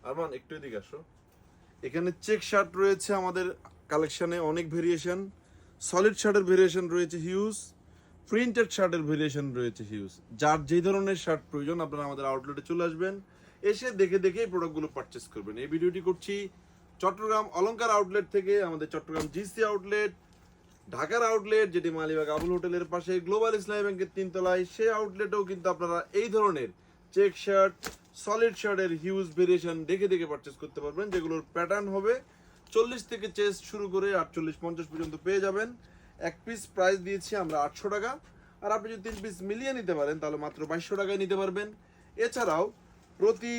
আরমান একটু এদিকে আসো। এখানে চেক শার্ট রয়েছে আমাদের কালেকশনে, অনেক ভেরিয়েশন। সলিড শার্টের ভেরিয়েশন রয়েছে হিউজ, প্রিন্টেড শার্টের ভেরিয়েশন রয়েছে হিউজ। যার যে ধরনের শার্ট প্রয়োজন আপনারা আমাদের আউটলেটে চলে আসবেন, এসে দেখে দেখে এই প্রোডাক্টগুলো পারচেস করবেন। এই ভিডিওটি করছি চট্টগ্রাম অলংকার আউটলেট থেকে। আমাদের চট্টগ্রাম জিসি আউটলেট, ঢাকার আউটলেট যেটি মালিবাগ আবুল হোটেলের পাশে গ্লোবাল ইসলামী ব্যাংকের 3 তলায়, সেই আউটলেটেও কিন্তু আপনারা এই ধরনের চেক শার্ট, সলিড শার্টের হিউজ ভেরিয়েশন দেখে দেখে পারচেস করতে পারবেন, যেগুলোর প্যাটার্ন হবে 40 থেকে চেস্ট শুরু করে 48-50 পর্যন্ত পেয়ে যাবেন। এক পিস প্রাইস দিয়েছি আমরা 800 টাকা, আর আপনি যদি 3 পিস মিলিয়ে নিতে পারেন তাহলে মাত্র 2200 টাকায় নিতে পারবেন। এছাড়াও প্রতি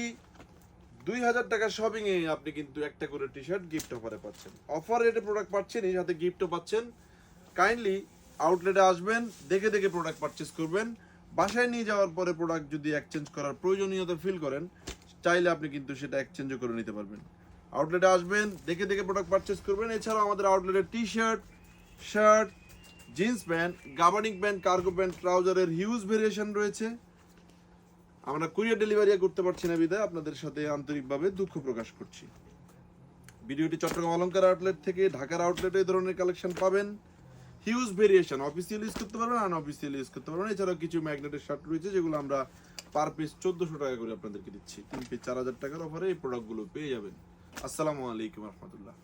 2000 টাকা শপিং এ আপনি কিন্তু একটা করে টি শার্ট গিফট অফারে পাচ্ছেন। অফার রেটে প্রোডাক্ট পাচ্ছেন, এই সাথে গিফটও পাচ্ছেন। কাইন্ডলি আউটলেটে আসবেন, দেখে দেখে প্রোডাক্ট পারচেস করবেন। বাসায় নিয়ে যাওয়ার পরে প্রোডাক্ট যদি এক্সচেঞ্জ করার প্রয়োজনীয়তা ফিল করেন, চাইলে আপনি কিন্তু সেটা এক্সচেঞ্জও করে নিতে পারবেন। আউটলেটে আসবেন, দেখে দেখে প্রোডাক্ট পারচেস করবেন। এছাড়াও আমাদের আউটলেটে T shirt, shirt, jeans pant, gabardine pant, cargo pant, ট্রাউজারের হিউজ ভেরিয়েশন রয়েছে। আমরা কুরিয়ার ডেলিভারি করতে পারছি না বিধায় আপনাদের সাথে আন্তরিকভাবে দুঃখ প্রকাশ করছি। ভিডিওটি চট্টগ্রাম অলংকার আউটলেট থেকে। ঢাকার আউটলেটে এই ধরনের কালেকশন পাবেন, হিউজ ভেরিয়েশন। অফিসিয়াল ইউজ করতে পারবেন, আনঅফিসিয়াল ইউজ করতে পারবেন। এছাড়াও কিছু ম্যাগনেটের শার্ট রয়েছে, যেগুলো আমরা পার পিস 1400 টাকা করে আপনাদেরকে দিচ্ছি। 3 পিস 4000 টাকার অফারে এই প্রোডাক্টগুলো পেয়ে যাবেন। আসসালামু আলাইকুম রহমতুল্লাহ।